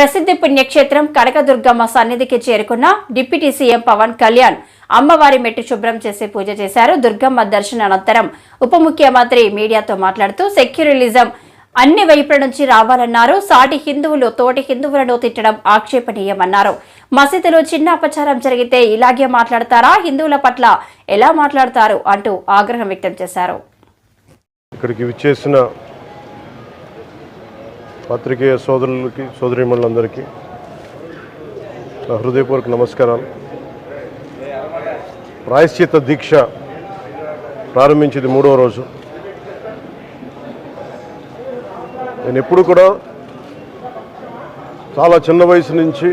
ప్రసిద్ధి పుణ్యక్షేత్రం కనకదుర్గమ్మ సన్నిధికి చేరుకున్న డిప్యూటీ సీఎం పవన్ కళ్యాణ్ అమ్మవారి మెట్టు శుభ్రం చేసి పూజ చేశారు. దుర్గమ్మ దర్శన అనంతరం ఉప ముఖ్యమంత్రి మీడియాతో మాట్లాడుతూ సెక్యులరిజం అన్ని వైపుల నుంచి రావాలన్నారు. సాటి హిందువులు తోటి హిందువులను తిట్టడం ఆక్షేపణీయమన్నారు. మసీదులో చిన్న అపచారం జరిగితే ఇలాగే మాట్లాడతారా, హిందువుల పట్ల ఎలా మాట్లాడతారు అంటూ ఆగ్రహం వ్యక్తం చేశారు. ఇక్కడికి విచ్చేసిన పత్రికేయ సోదరులకి సోదరీమణులందరికీ నా హృదయపూర్వక నమస్కారాలు. ప్రాయశ్చిత్త దీక్ష ప్రారంభించింది 3వ రోజు. నేను ఎప్పుడు కూడా చాలా చిన్న వయసు నుంచి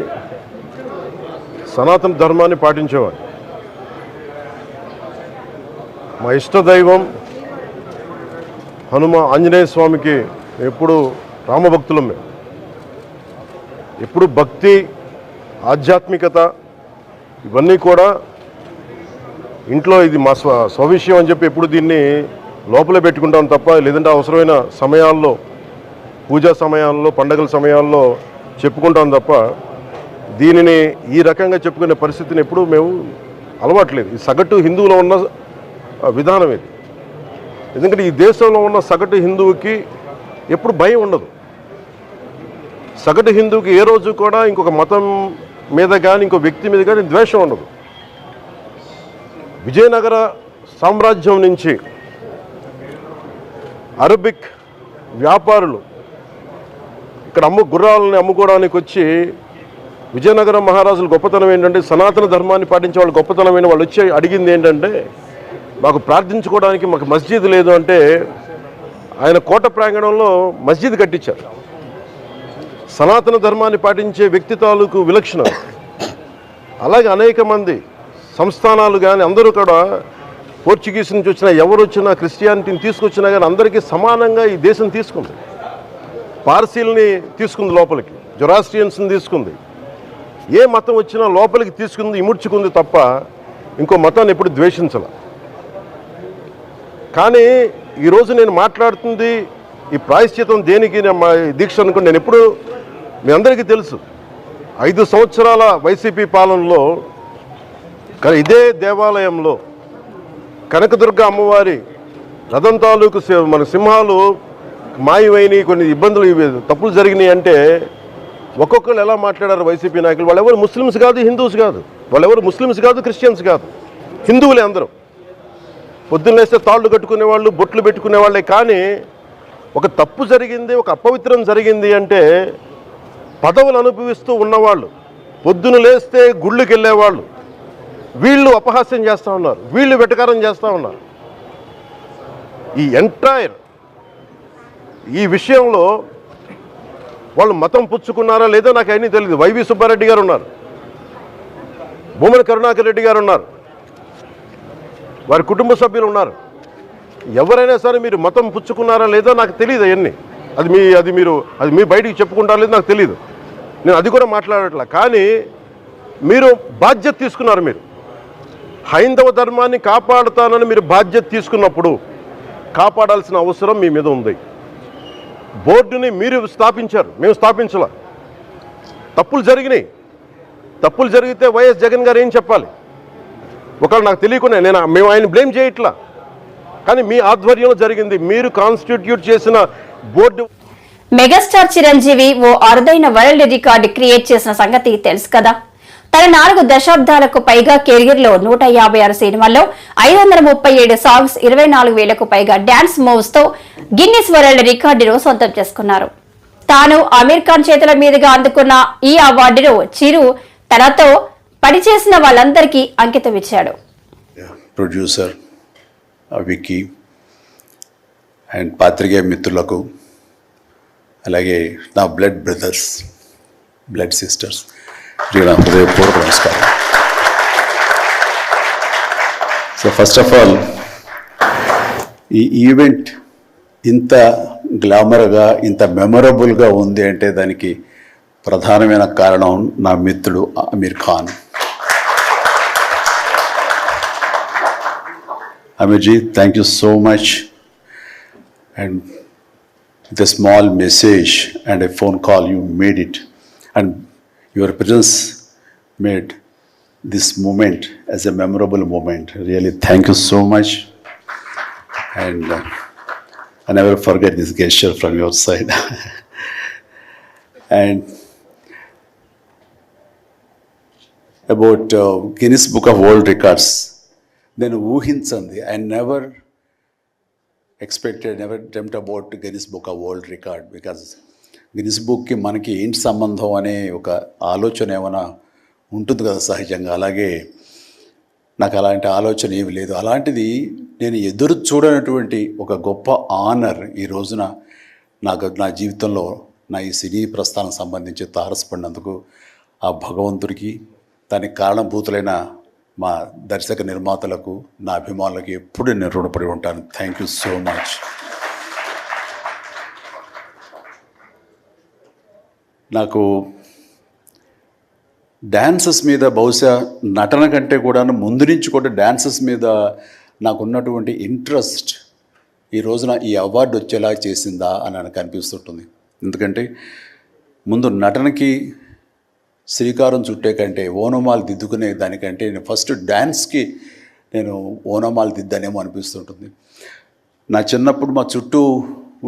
సనాతన ధర్మాన్ని పాటించేవాడిని. మా ఇష్టదైవం ఆంజనేయ స్వామికి ఎప్పుడు రామభక్తులం. మేము ఎప్పుడు భక్తి, ఆధ్యాత్మికత ఇవన్నీ కూడా ఇంట్లో ఇది మా స్వవిషయం అని చెప్పి ఎప్పుడు దీన్ని లోపలే పెట్టుకుంటాం తప్ప, లేదంటే అవసరమైన సమయాల్లో, పూజా సమయాల్లో, పండగల సమయాల్లో చెప్పుకుంటాం తప్ప దీనిని ఈ రకంగా చెప్పుకునే పరిస్థితిని ఎప్పుడు మేము అలవాట్లేదు. ఈ సగటు హిందువులో ఉన్న విధానం ఇది. ఎందుకంటే ఈ దేశంలో ఉన్న సగటు హిందువుకి ఎప్పుడు భయం ఉండదు. సగటు హిందువుకి ఏ రోజు కూడా ఇంకొక మతం మీద కానీ ఇంకో వ్యక్తి మీద కానీ ద్వేషం ఉండదు. విజయనగర సామ్రాజ్యం నుంచి అరబిక్ వ్యాపారులు ఇక్కడ గుర్రాలని అమ్ముకోవడానికి వచ్చి విజయనగరం మహారాజుల గొప్పతనం ఏంటంటే, సనాతన ధర్మాన్ని పాటించే వాళ్ళు గొప్పతనమైన వాళ్ళు వచ్చి అడిగింది ఏంటంటే, మాకు ప్రార్థించుకోవడానికి మాకు మస్జిద్ లేదు అంటే ఆయన కోట ప్రాంగణంలో మస్జిద్ కట్టించారు. సనాతన ధర్మాన్ని పాటించే వ్యక్తి తాలూకు విలక్షణం. అలాగే అనేక మంది సంస్థానాలు కానీ అందరూ కూడా పోర్చుగీస్ నుంచి వచ్చినా, ఎవరు వచ్చినా, క్రిస్టియానిటీని తీసుకొచ్చినా కానీ అందరికీ సమానంగా ఈ దేశం తీసుకుంది. పార్సీల్ని తీసుకుంది లోపలికి, జొరాస్ట్రియన్స్ని తీసుకుంది. ఏ మతం వచ్చినా లోపలికి తీసుకుంది, ఇముడ్చుకుంది తప్ప ఇంకో మతాన్ని ఎప్పుడు ద్వేషించాల. కానీ ఈరోజు నేను మాట్లాడుతుంది ఈ ప్రాయశ్చితం దేనికి దీక్ష అనుకుని, నేను ఎప్పుడు మీ అందరికీ తెలుసు 5 సంవత్సరాల వైసీపీ పాలనలో ఇదే దేవాలయంలో కనకదుర్గ అమ్మవారి రథం తాలూకు మన సింహాలు మాయమైనవి, కొన్ని ఇబ్బందులు, తప్పులు జరిగినాయి అంటే ఒక్కొక్కరు ఎలా మాట్లాడారు వైసీపీ నాయకులు. వాళ్ళెవరు ముస్లిమ్స్ కాదు, హిందూస్ కాదు, వాళ్ళెవరు ముస్లిమ్స్ కాదు, క్రిస్టియన్స్ కాదు, హిందువులే అందరూ. పొద్దున్నేస్తే తాళ్ళు కట్టుకునేవాళ్ళు, బొట్లు పెట్టుకునేవాళ్ళే. కానీ ఒక తప్పు జరిగింది, ఒక అపవిత్రం జరిగింది అంటే పదవులు అనుభవిస్తూ ఉన్నవాళ్ళు, పొద్దున లేస్తే గుళ్ళకి వెళ్ళేవాళ్ళు, వీళ్ళు అపహాస్యం చేస్తూ ఉన్నారు, వీళ్ళు వెటకారం చేస్తూ ఉన్నారు. ఈ ఎంటైర్ ఈ విషయంలో వాళ్ళు మతం పుచ్చుకున్నారా లేదో నాకు అన్నీ తెలియదు. వైవి సుబ్బారెడ్డి గారు ఉన్నారు, భూమన కరుణాకర్ రెడ్డి గారు ఉన్నారు, వారి కుటుంబ సభ్యులు ఉన్నారు. ఎవరైనా సరే మీరు మతం పుచ్చుకున్నారా లేదో నాకు తెలియదు. అవన్నీ అది మీ బయటికి చెప్పుకుంటారా లేదో నాకు తెలియదు. నేను అది కూడా మాట్లాడట్లా. కానీ మీరు బాధ్యత తీసుకున్నారు. మీరు హైందవ ధర్మాన్ని కాపాడుతానని మీరు బాధ్యత తీసుకున్నప్పుడు కాపాడాల్సిన అవసరం మీ మీద ఉంది. బోర్డుని మీరు స్థాపించారు, మేము స్థాపించాల. తప్పులు జరిగినాయి. తప్పులు జరిగితే వైఎస్ జగన్ గారు ఏం చెప్పాలి? ఒకవేళ నాకు తెలియకుండా మేము ఆయన బ్లేమ్ చేయట్లా, కానీ మీ ఆధ్వర్యంలో జరిగింది. మీరు కాన్స్టిట్యూట్ చేసిన బోర్డు. మెగాస్టార్ చిరంజీవి ఓ అరుదైన వరల్డ్ రికార్డు క్రియేట్ చేసిన సంగతి తెలుసు కదా. తన 4 దశాబ్దాలకు పైగా కెరీర్ లో 156 సినిమాల్లో 537 సాంగ్స్, 24,000కు పైగా డాన్స్ మూవ్స్ తో గిన్నిస్ వరల్డ్ రికార్డును సొంతం చేసుకున్నారు. తాను అమీర్ ఖాన్ చేతుల మీదుగా అందుకున్న ఈ అవార్డును చిరు తనతో పనిచేసిన వాళ్ళందరికీ అంకితం ఇచ్చాడు. ప్రొడ్యూసర్ విక్కీ అండ్ పాత్రికేయ మిత్రులకు, అలాగే నా బ్లడ్ బ్రదర్స్, బ్లడ్ సిస్టర్స్, హృదయపూర్వక నమస్కారం. సో ఫస్ట్ ఆఫ్ ఆల్, ఈ ఈవెంట్ ఇంత గ్లామర్గా, ఇంత మెమొరబుల్గా ఉంది అంటే దానికి ప్రధానమైన కారణం నా మిత్రుడు Aamir Khan. Amirji, thank you so much. And the small message and a phone call, you made it And your presence made this moment as a memorable moment. Really, thank you so much. And I never forget this gesture from your side. And about Guinness Book of World Records, then ఊహించండి. I never expected, never dreamt about Guinness Book of World Record, because Guinness బుక్కి మనకి ఏంటి సంబంధం అనే ఒక ఆలోచన ఏమైనా ఉంటుంది కదా సహజంగా. అలాగే నాకు అలాంటి ఆలోచన ఏమి లేదు. అలాంటిది నేను ఎదురు చూడనటువంటి ఒక గొప్ప ఆనర్ ఈ రోజున నా జీవితంలో నా ఈ సినీ ప్రస్థానం సంబంధించి తారసపడినందుకు ఆ భగవంతుడికి, దానికి కారణభూతులైన మా దర్శక నిర్మాతలకు, నా అభిమానులకు ఎప్పుడు నేను రుణపడి ఉంటాను. Thank you so much. నాకు డ్యాన్సెస్ మీద, బహుశా నటన కంటే కూడా ముందు నుంచి కూడా డ్యాన్సెస్ మీద నాకున్నటువంటి ఇంట్రెస్ట్ ఈ రోజున ఈ అవార్డు వచ్చేలా చేసిందా అని నాకు అనిపిస్తుంటుంది. ఎందుకంటే ముందు నటనకి శ్రీకారం చుట్టే కంటే, ఓనమాలు దిద్దుకునే దానికంటే నేను ఫస్ట్ డ్యాన్స్కి నేను ఓనమాలు దిద్దానేమో అనిపిస్తుంటుంది. నా చిన్నప్పుడు మా చుట్టూ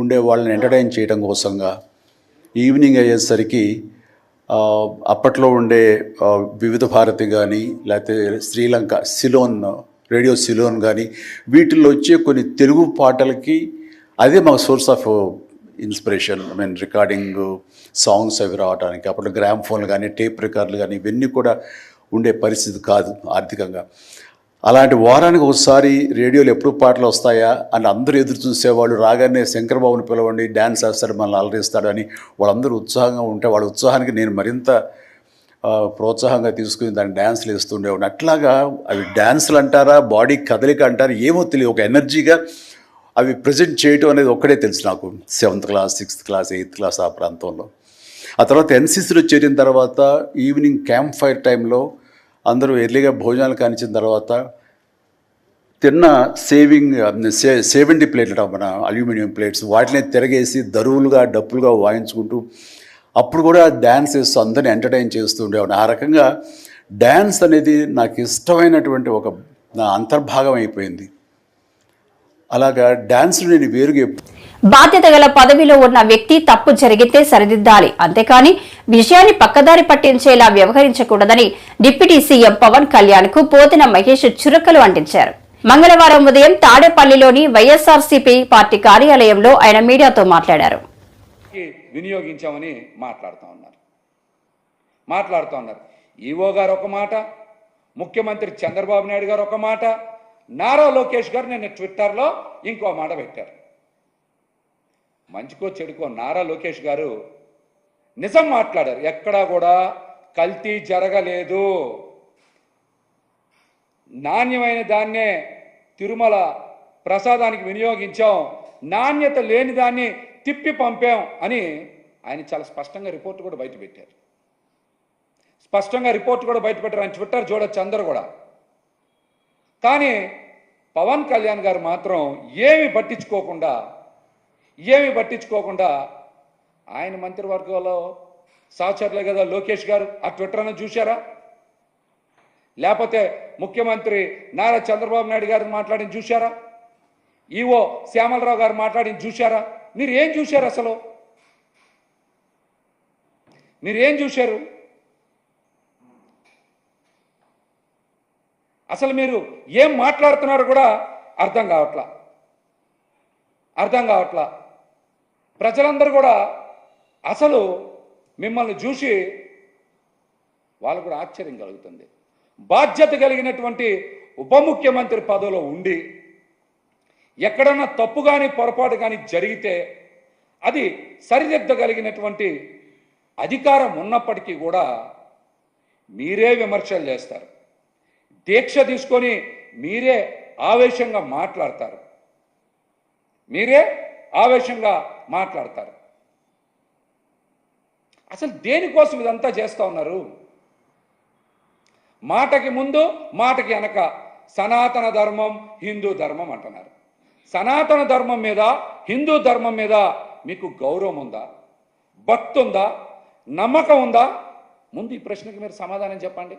ఉండే వాళ్ళని ఎంటర్టైన్ చేయడం కోసంగా ఈవినింగ్ అయ్యేసరికి అప్పట్లో ఉండే వివిధ భారతి కానీ, లేకపోతే శ్రీలంక సిలోన్, రేడియో సిలోన్ కానీ, వీటిల్లో వచ్చే కొన్ని తెలుగు పాటలకి అదే మాకు source of inspiration. I mean recording songs అవి రావడానికి. అప్పుడు గ్రామ్ ఫోన్లు కానీ, టేప్ రికార్డులు కానీ ఇవన్నీ కూడా ఉండే పరిస్థితి కాదు ఆర్థికంగా. అలాంటి వారానికి ఒకసారి రేడియోలో ఎప్పుడు పాటలు వస్తాయా అని అందరూ ఎదురు చూసేవాళ్ళు. రాగానే శంకర్బాబుని పిలవండి, డ్యాన్స్ వేస్తాడు, మనల్ని అలరిస్తాడు అని వాళ్ళందరూ ఉత్సాహంగా ఉంటే, వాళ్ళ ఉత్సాహానికి నేను మరింత ప్రోత్సాహంగా తీసుకుని దాన్ని డ్యాన్స్లు వేస్తుండేవాడిని. అట్లాగా అవి డ్యాన్సులు అంటారా, బాడీ కదలిక అంటారా ఏమో తెలియదు, ఒక ఎనర్జీగా అవి ప్రజెంట్ చేయటం అనేది ఒక్కడే తెలుసు నాకు. 7th class, 6th class, 8th class ఆ ప్రాంతంలో. ఆ తర్వాత ఎన్సీసీలో చేరిన తర్వాత ఈవినింగ్ క్యాంప్ ఫైర్ టైంలో అందరూ ఎర్లీగా భోజనాలు కానిచ్చిన తర్వాత తిన్న 70 ప్లేట్లు మన అల్యూమినియం ప్లేట్స్, వాటిని తిరగేసి దరువులుగా డప్పులుగా వాయించుకుంటూ అప్పుడు కూడా డ్యాన్స్ వేస్తూ అందరిని ఎంటర్టైన్ చేస్తూ ఉండేవాడిని. ఆ రకంగా డ్యాన్స్ అనేది నాకు ఇష్టమైనటువంటి ఒక నా అంతర్భాగం అయిపోయింది. అలాగా డ్యాన్స్ నేను వేరుగా బాధ్యత గల పదవిలో ఉన్న వ్యక్తి తప్పు జరిగితే సరిదిద్దాలి, అంతేకాని విషయాన్ని పక్కదారి పట్టించేలా వ్యవహరించకూడదని డిప్యూటీ సీఎం పవన్ కళ్యాణ్ కు పోతిన మహేష్ చురకలు అంటించారు. మంగళవారం ఉదయం తాడేపల్లిలోని వైఎస్ఆర్సీపీ పార్టీ కార్యాలయంలో ఆయన మీడియాతో మాట్లాడారు. వినియోగించామని మాట్లాడుతూ ఉన్నారు. ఈవో గారు ఒక మాట, ముఖ్యమంత్రి చంద్రబాబు నాయుడు గారు ఒక మాట, నారా లోకేష్ గారు నిన్న ట్విట్టర్లో ఇంకో మాట పెట్టారు. మంచికో చెడుకో నారా లోకేష్ గారు నిజం మాట్లాడారు. ఎక్కడా కూడా కల్తీ జరగలేదు, నాణ్యమైన దాన్నే తిరుమల ప్రసాదానికి వినియోగించాం, నాణ్యత లేని దాన్ని తిప్పి పంపాం అని ఆయన చాలా స్పష్టంగా రిపోర్ట్ కూడా బయటపెట్టారు. ఆయన ట్విట్టర్ చూడొచ్చు అందరూ కూడా. కానీ పవన్ కళ్యాణ్ గారు మాత్రం ఏమి పట్టించుకోకుండా ఆయన మంత్రివర్గంలో సహచరులే కదా లోకేష్ గారు, ఆ ట్విట్టర్ అన్న చూశారా? లేకపోతే ముఖ్యమంత్రి నారా చంద్రబాబు నాయుడు గారు మాట్లాడిన చూశారా? ఈవో శ్యామలరావు గారు మాట్లాడిన చూశారా? మీరు ఏం చూశారు? అసలు మీరేం చూశారు? అసలు మీరు ఏం మాట్లాడుతున్నారో కూడా అర్థం కావట్లా. ప్రజలందరూ కూడా అసలు మిమ్మల్ని చూసి వాళ్ళు కూడా ఆశ్చర్యం కలుగుతుంది. బాధ్యత కలిగినటువంటి ఉప ముఖ్యమంత్రి పదవిలో ఉండి ఎక్కడన్నా తప్పు కానీ పొరపాటు కానీ జరిగితే అది సరిదిద్దగలిగినటువంటి అధికారం ఉన్నప్పటికీ కూడా మీరే విమర్శలు చేస్తారు, దీక్ష తీసుకొని మీరే ఆవేశంగా మాట్లాడతారు. అసలు దేనికోసం ఇదంతా చేస్తూ ఉన్నారు? మాటకి ముందు మాటకి వెనక సనాతన ధర్మం, హిందూ ధర్మం అంటున్నారు. సనాతన ధర్మం మీద, హిందూ ధర్మం మీద మీకు గౌరవం ఉందా? భక్తి ఉందా? నమ్మకం ఉందా? ముందు ఈ ప్రశ్నకి మీరు సమాధానం చెప్పండి.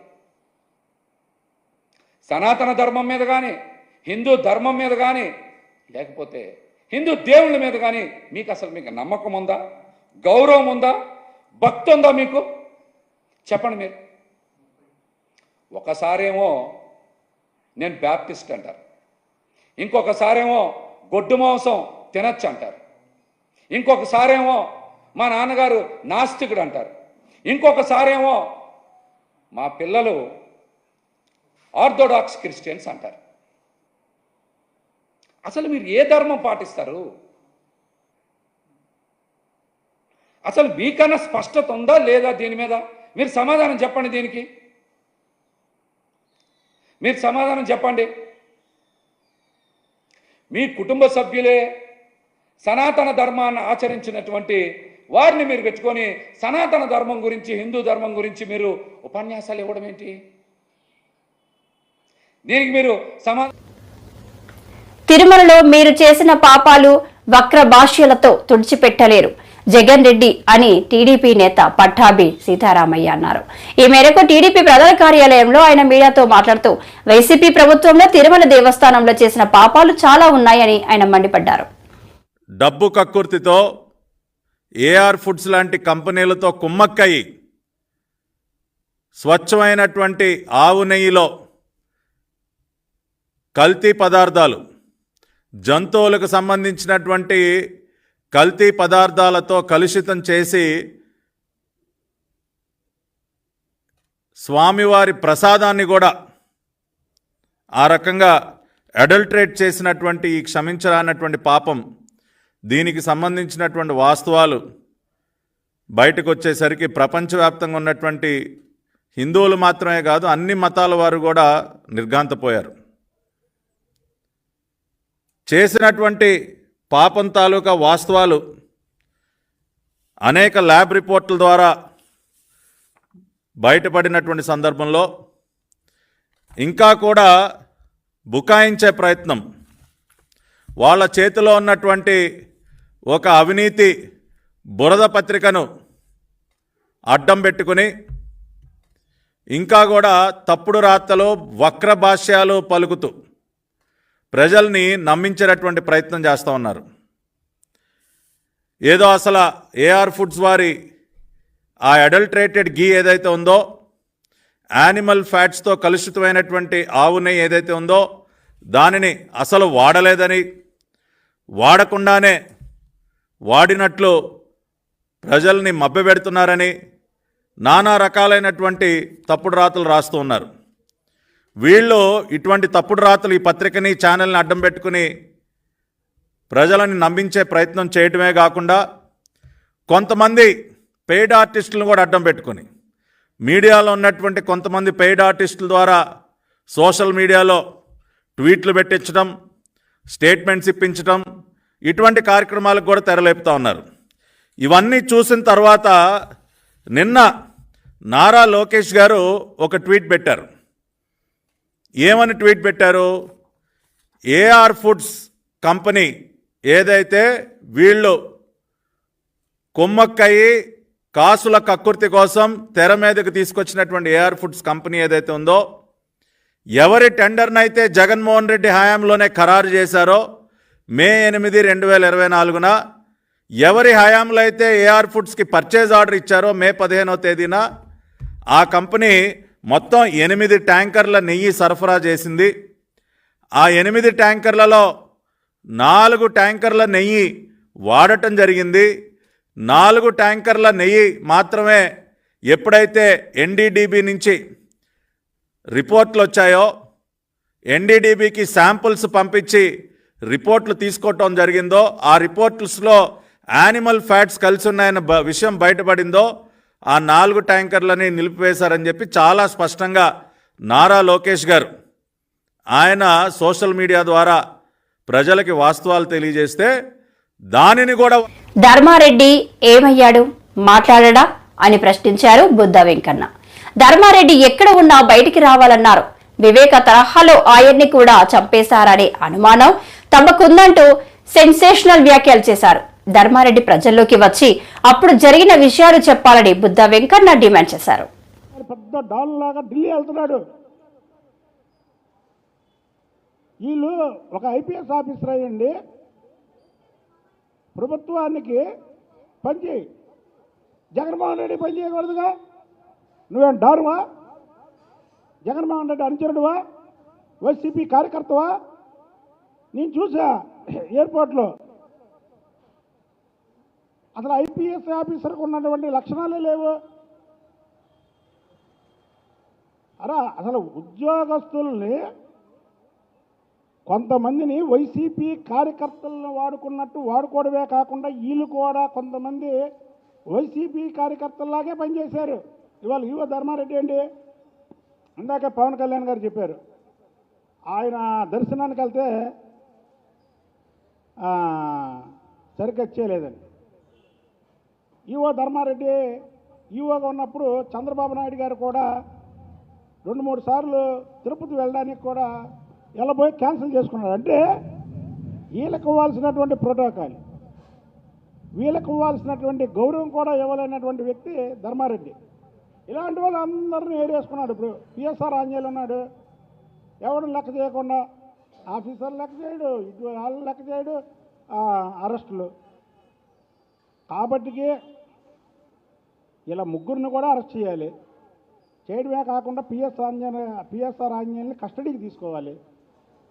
సనాతన ధర్మం మీద కానీ, హిందూ ధర్మం మీద కానీ, లేకపోతే హిందూ దేవుళ్ళ మీద కానీ మీకు నమ్మకం ఉందా? గౌరవం ఉందా? భక్తి ఉందా మీకు? చెప్పండి మీరు. ఒకసారేమో నేను బ్యాప్టిస్ట్ అంటారు, ఇంకొకసారేమో గొడ్డు మాంసం తినచ్చు అంటారు, ఇంకొకసారేమో మా నాన్నగారు నాస్తికుడు అంటారు, ఇంకొకసారేమో మా పిల్లలు ఆర్థోడాక్స్ క్రిస్టియన్స్ అంటారు. అసలు మీరు ఏ ధర్మం పాటిస్తారు? అసలు మీకన్నా స్పష్టత ఉందా లేదా దీని మీద? మీరు సమాధానం చెప్పండి. దీనికి మీరు సమాధానం చెప్పండి. మీ కుటుంబ సభ్యులే సనాతన ధర్మాన్ని ఆచరించినటువంటి వారిని మీరు పెట్టుకొని సనాతన ధర్మం గురించి, హిందూ ధర్మం గురించి మీరు ఉపన్యాసాలు ఇవ్వడం ఏంటి? దీనికి మీరు తిరుమలలో మీరు చేసిన పాపాలు వక్ర భాష్యాలతో తుడిచిపెట్టలేరు జగన్ రెడ్డి అని టీడీపీ నేత పట్టాభి సీతారామయ్య అన్నారు. ఈ మేరకు టీడీపీ ప్రధాన కార్యాలయంలో ఆయన మీడియాతో మాట్లాడుతూ వైసీపీ ప్రభుత్వంలో తిరుమల దేవస్థానంలో చేసిన పాపాలు చాలా ఉన్నాయని ఆయన మండిపడ్డారు. డబ్బు కక్కుర్తితో ఏఆర్ ఫుడ్స్ లాంటి కంపెనీలతో కుమ్మక్కయి స్వచ్ఛమైనటువంటి ఆవు నెయ్యిలో కల్తీ పదార్థాలు, జంతువులకు సంబంధించినటువంటి కల్తీ పదార్థాలతో కలుషితం చేసి స్వామివారి ప్రసాదాన్ని కూడా ఆ రకంగా అడల్టరేట్ చేసినటువంటి ఈ క్షమించరానటువంటి పాపం, దీనికి సంబంధించినటువంటి వాస్తవాలు బయటకు వచ్చేసరికి ప్రపంచవ్యాప్తంగా ఉన్నటువంటి హిందువులు మాత్రమే కాదు, అన్ని మతాల వారు కూడా నిర్ఘాంతపోయారు. చేసినటువంటి పాపం తాలూకా వాస్తవాలు అనేక ల్యాబ్ రిపోర్టుల ద్వారా బయటపడినటువంటి సందర్భంలో ఇంకా కూడా బుకాయించే ప్రయత్నం, వాళ్ళ చేతిలో ఉన్నటువంటి ఒక అవినీతి బురద పత్రికను అడ్డం పెట్టుకుని ఇంకా కూడా తప్పుడు రాతలు, వక్ర భాష్యాలు పలుకుతూ ప్రజల్ని నమ్మించేటటువంటి ప్రయత్నం చేస్తూ ఉన్నారు. ఏదో అసలు ఏఆర్ ఫుడ్స్ వారి ఆ అడల్టరేటెడ్ గీ ఏదైతే ఉందో, యానిమల్ ఫ్యాట్స్తో కలుషితమైనటువంటి ఆవు నెయ్యి ఏదైతే ఉందో దానిని అసలు వాడలేదని, వాడకుండానే వాడినట్లు ప్రజల్ని మభ్యపెడుతున్నారని నానా రకాలైనటువంటి తప్పుడు రాతలు రాస్తూ ఉన్నారు. వీళ్ళు ఇటువంటి తప్పుడు రాతలు ఈ పత్రికని, ఛానల్ని అడ్డం పెట్టుకుని ప్రజలని నమ్మించే ప్రయత్నం చేయటమే కాకుండా కొంతమంది పెయిడ్ ఆర్టిస్టులను కూడా అడ్డం పెట్టుకుని మీడియాలో ఉన్నటువంటి కొంతమంది పెయిడ్ ఆర్టిస్టుల ద్వారా సోషల్ మీడియాలో ట్వీట్లు పెట్టించడం, స్టేట్మెంట్స్ ఇప్పించడం, ఇటువంటి కార్యక్రమాలకు కూడా తెరలేపుతూ ఉన్నారు. ఇవన్నీ చూసిన తర్వాత నిన్న నారా లోకేష్ గారు ఒక ట్వీట్ పెట్టారు. ఏమని ట్వీట్ పెట్టారు? ఏఆర్ ఫుడ్స్ కంపెనీ ఏదైతే వీళ్ళు కుమ్మక్కయి కాసుల కక్కుర్తి కోసం తెర మీదకు తీసుకొచ్చినటువంటి ఏఆర్ ఫుడ్స్ కంపెనీ ఏదైతే ఉందో, ఎవరి టెండర్నైతే జగన్మోహన్ రెడ్డి హయాంలోనే ఖరారు చేశారో మే 8, 2024 ఎవరి హయాంలో అయితే ఏఆర్ ఫుడ్స్కి పర్చేజ్ ఆర్డర్ ఇచ్చారో మే 15వ తేదీన ఆ కంపెనీ మొత్తం 8 ట్యాంకర్ల నెయ్యి సరఫరా చేసింది. ఆ 8 ట్యాంకర్లలో 4 ట్యాంకర్ల నెయ్యి వాడటం జరిగింది. 4 ట్యాంకర్ల నెయ్యి మాత్రమే ఎప్పుడైతే ఎన్డీడీబీ నుంచి రిపోర్ట్లు వచ్చాయో, ఎన్డీడీబీకి శాంపుల్స్ పంపించి రిపోర్ట్లు తీసుకోవటం జరిగిందో, ఆ రిపోర్ట్స్లో యానిమల్ ఫ్యాట్స్ కలిసి ఉన్నాయన్న విషయం బయటపడిందో, ఆ 4 ట్యాంకర్లని నిలిపివేశారని చెప్పి చాలా స్పష్టంగా నారా లోకేష్ గారు ఆయన సోషల్ మీడియా ద్వారా ప్రజలకి వాస్తవాలు తెలియజేస్తే దానిని కూడా ధర్మారెడ్డి ఏమయ్యాడు, మాట్లాడడా అని ప్రశ్నించారు బుద్ధ వెంకన్న. ధర్మారెడ్డి ఎక్కడ ఉన్నా బయటికి రావాలన్నారు. వివేక తరహాలో ఆయన్ని కూడా చంపేశారనే అనుమానం తమకుందంటూ సెన్సేషనల్ వ్యాఖ్యలు చేశారు. ధర్మారెడ్డి ప్రజల్లోకి వచ్చి అప్పుడు జరిగిన విషయాలు చెప్పాలని బుద్ధ వెంకన్న డిమాండ్ చేశారు. పెద్ద డాన్ లాగా ఢిల్లీ వెళ్తున్నాడు. వీళ్ళు ఒక ఐపీఎస్ ఆఫీసర్ అయ్యండి ప్రభుత్వానికి పనిచేయి, జగన్మోహన్ రెడ్డి పని చేయకూడదుగా. నువ్వేం డారువా? జగన్మోహన్ రెడ్డి అనుచరుడువా? వైసీపీ కార్యకర్తవా? నేను చూసా ఎయిర్పోర్ట్లో అసలు ఐపీఎస్ ఆఫీసర్కి ఉన్నటువంటి లక్షణాలే లేవు. అసలు ఉద్యోగస్తుల్ని కొంతమందిని వైసీపీ కార్యకర్తలను వాడుకున్నట్టు వాడుకోవడమే కాకుండా వీళ్ళు కూడా కొంతమంది వైసీపీ కార్యకర్తల్లాగే పనిచేశారు. ఇవాళ ఈవో ధర్మారెడ్డి అండి, ఇందాక పవన్ కళ్యాణ్ గారు చెప్పారు, ఆయన దర్శనానికి వెళ్తే సరిగ్గా చేయలేదని. ఈవో ధర్మారెడ్డి ఈవోగా ఉన్నప్పుడు చంద్రబాబు నాయుడు గారు కూడా 2-3 సార్లు తిరుపతి వెళ్ళడానికి కూడా వెళ్ళబోయి క్యాన్సిల్ చేసుకున్నాడు. అంటే వీళ్ళకి ఇవ్వాల్సినటువంటి ప్రోటోకాల్, వీళ్ళకి ఇవ్వాల్సినటువంటి గౌరవం కూడా ఇవ్వలేనటువంటి వ్యక్తి ధర్మారెడ్డి. ఇలాంటి వాళ్ళు అందరినీ ఏరేసుకున్నాడు. ఇప్పుడు పిఎస్ఆర్ ఆంజనేయులు ఉన్నాడు, ఎవరిని లెక్క చేయకుండా, ఆఫీసర్లు లెక్క చేయడు, ఇటు వాళ్ళు లెక్క చేయడు, అరెస్టులు. కాబట్టికి ఇలా ముగ్గురిని కూడా అరెస్ట్ చేయాలి. చేయడమే కాకుండా పిఎస్ఆర్ ఆంజనేయుల్ని కస్టడీకి తీసుకోవాలి.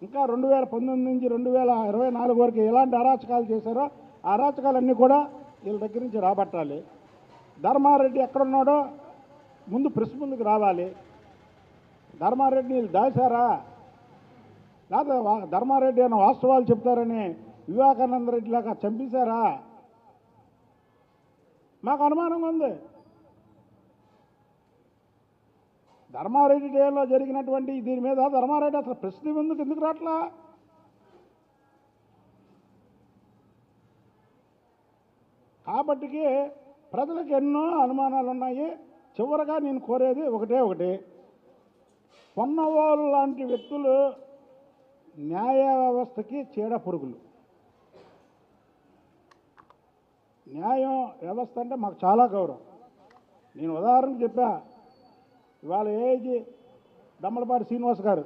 ఇంకా 2019 నుంచి 2024 వరకు ఎలాంటి అరాచకాలు చేశారో ఆ అరాచకాలన్నీ కూడా వీళ్ళ దగ్గర నుంచి రాబట్టాలి. ధర్మారెడ్డి ఎక్కడున్నాడో ముందు ప్రెస్ ముందుకు రావాలి. ధర్మారెడ్డిని వీళ్ళు దాచారా, లేదా ధర్మారెడ్డి అన్న వాస్తవాలు చెప్తారని వివేకానంద రెడ్డి లాగా చంపేశారా? మాకు అనుమానంగా ఉంది. ధర్మారెడ్డి డేలో జరిగినటువంటి దీని మీద ధర్మారెడ్డి అసలు ప్రశ్న ముందుకు ఎందుకు రాట్లా? కాబట్టికి ప్రజలకు ఎన్నో అనుమానాలు ఉన్నాయి. చివరగా నేను కోరేది ఒకటి, పొన్నవాళ్ళు లాంటి వ్యక్తులు న్యాయ వ్యవస్థకి చీడ పురుగులు. న్యాయం వ్యవస్థ అంటే మాకు చాలా గౌరవం. నేను ఉదాహరణకు చెప్పా, ఇవాళ ఏజీ దమ్మలపాటి శ్రీనివాస్ గారు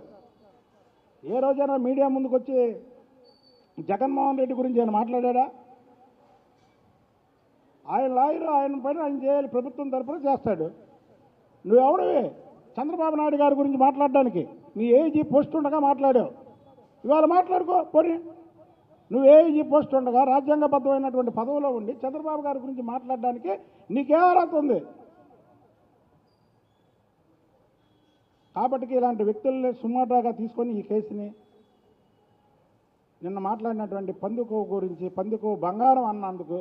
ఏ రోజైనా మీడియా ముందుకు వచ్చి జగన్మోహన్ రెడ్డి గురించి ఆయన మాట్లాడా? ఆయన లాయరు, ఆయన పని ఆయన చేయాలి, ప్రభుత్వం తరఫున చేస్తాడు. నువ్వెవడవి చంద్రబాబు నాయుడు గారి గురించి మాట్లాడడానికి? నీ ఏజీ పోస్ట్ ఉండగా మాట్లాడావు, ఇవాళ మాట్లాడుకో పోనీ. నువ్వు ఏజీ పోస్ట్ ఉండగా రాజ్యాంగబద్ధమైనటువంటి పదవిలో ఉండి చంద్రబాబు గారి గురించి మాట్లాడడానికి నీకే అర్హత ఉంది? కాబట్టి ఇలాంటి వ్యక్తుల్ని సుమాటాగా తీసుకొని ఈ కేసుని నిన్న మాట్లాడినటువంటి పందుకో గురించి, పందుకో బంగారం అన్నందుకు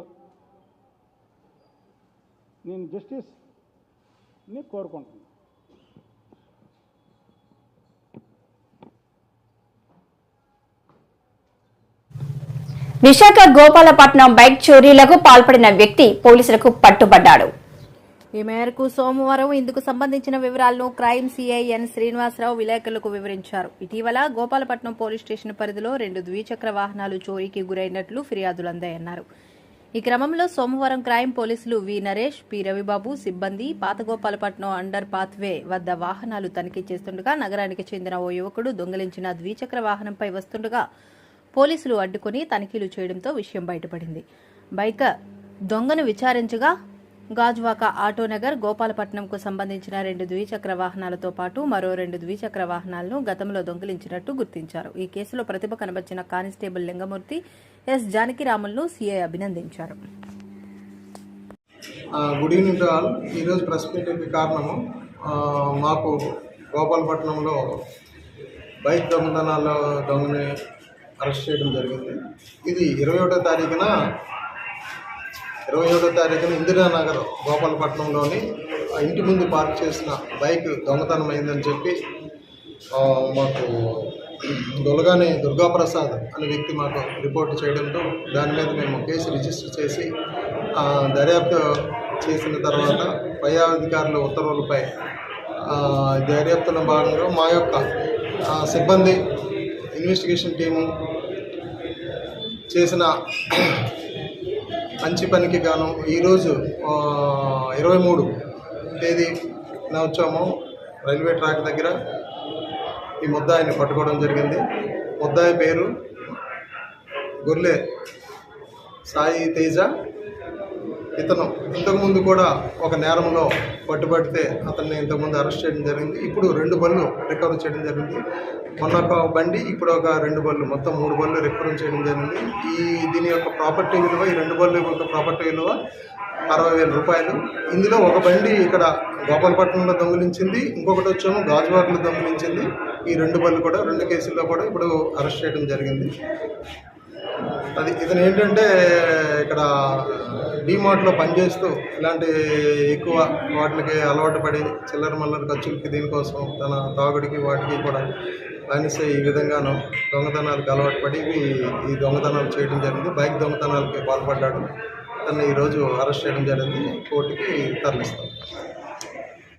నేను జస్టిస్ని కోరుకుంటున్నాను. విశాఖ గోపాలపట్నం బైక్ చోరీలకు పాల్పడిన వ్యక్తి పోలీసులకు పట్టుబడ్డాడు. ఈ మేరకు సోమవారం ఇందుకు సంబంధించిన వివరాలను క్రైమ్ సిఐ ఎన్ శ్రీనివాసరావు విలేకరులకు వివరించారు. ఇటీవల గోపాలపట్నం పోలీస్ స్టేషన్ పరిధిలో 2 ద్విచక్ర వాహనాలు చోరీకి గురైనట్లు ఫిర్యాదులు అందాయన్నారు. ఈ క్రమంలో సోమవారం క్రైమ్ పోలీసులు వి నరేష్, పి రవిబాబు సిబ్బంది పాతగోపాలపట్నం అండర్ పాత్వే వద్ద వాహనాలు తనిఖీ చేస్తుండగా నగరానికి చెందిన ఓ యువకుడు దొంగిలించిన ద్విచక్ర వాహనంపై వస్తుండగా పోలీసులు అడ్డుకుని తనిఖీలు చేయడంతో విషయం బయటపడింది. బైక్ దొంగను విచారించగా గాజువాక ఆటోనగర్ గోపాలపట్నంకు సంబంధించిన 2 ద్విచక్ర వాహనాలతో పాటు మరో 2 ద్విచక్ర వాహనాలను గతంలో దొంగిలించినట్టు గుర్తించారు. ఈ కేసులో ప్రతిభ కనబర్చిన కానిస్టేబుల్ లింగమూర్తి, ఎస్ జానకిరాములను సీఐ అభినందించారు. Good evening to all. ఈరోజు ప్రెస్ మీటింగ్కి కారణము మాకు గోపాలపట్నంలో బైక్ దొంగని అరెస్ట్ చేయడం జరిగింది. ఇది 21వ తారీఖున ఇందిరానగర్ గోపాలపట్నంలోని ఇంటి ముందు పార్క్ చేసిన బైక్ దొంగతనం అయిందని చెప్పి మాకు దొలగాని దుర్గాప్రసాద్ అనే వ్యక్తి మాకు రిపోర్ట్ చేయడంతో దాని మీద మేము కేసు రిజిస్టర్ చేసి దర్యాప్తు చేసిన తర్వాత పై అధికారుల ఉత్తర్వులపై దర్యాప్తులో భాగంగా మా యొక్క సిబ్బంది ఇన్వెస్టిగేషన్ టీము చేసిన మంచి పనికి గాను ఈరోజు 23 తేదీన వచ్చాము రైల్వే ట్రాక్ దగ్గర ఈ ముద్దాయిని పట్టుకోవడం జరిగింది. ముద్దాయి పేరు గొర్లె సాయి తేజ. ఇతను ఇంతకుముందు కూడా ఒక నేరంలో పట్టుబడితే అతన్ని ఇంతకుముందు అరెస్ట్ చేయడం జరిగింది. ఇప్పుడు 2 బళ్ళు రికవర్ చేయడం జరిగింది. మొన్న ఒక బండి, ఇప్పుడు ఒక 2 బళ్ళు, మొత్తం 3 బళ్ళు రికవర్ చేయడం జరిగింది. దీని యొక్క ప్రాపర్టీ విలువ, ఈ 2 బళ్ళు యొక్క ప్రాపర్టీ విలువ 60,000 రూపాయలు. ఇందులో ఒక బండి ఇక్కడ గోపాలపట్నంలో దొంగిలించింది, ఇంకొకటి వచ్చేమో గాజువాకలో దొంగిలించింది. ఈ 2 బళ్ళు కూడా 2 కేసుల్లో కూడా ఇప్పుడు అరెస్ట్ చేయడం జరిగింది. ఇతను ఏంటంటే ఇక్కడ డీమార్ట్లో పనిచేస్తూ ఇలాంటి ఎక్కువ వాటికి అలవాటు పడి చిల్లర మల్లర ఖర్చులకి దీనికోసం తన తాగుడికి వాటికి కూడా బానిస ఈ విధంగాను దొంగతనాలకు అలవాటు పడి ఈ దొంగతనాలు చేయడం జరిగింది. బైక్ దొంగతనాలకి పాల్పడ్డాడు. తను ఈరోజు అరెస్ట్ చేయడం జరిగింది. కోర్టుకి తరలిస్తాం.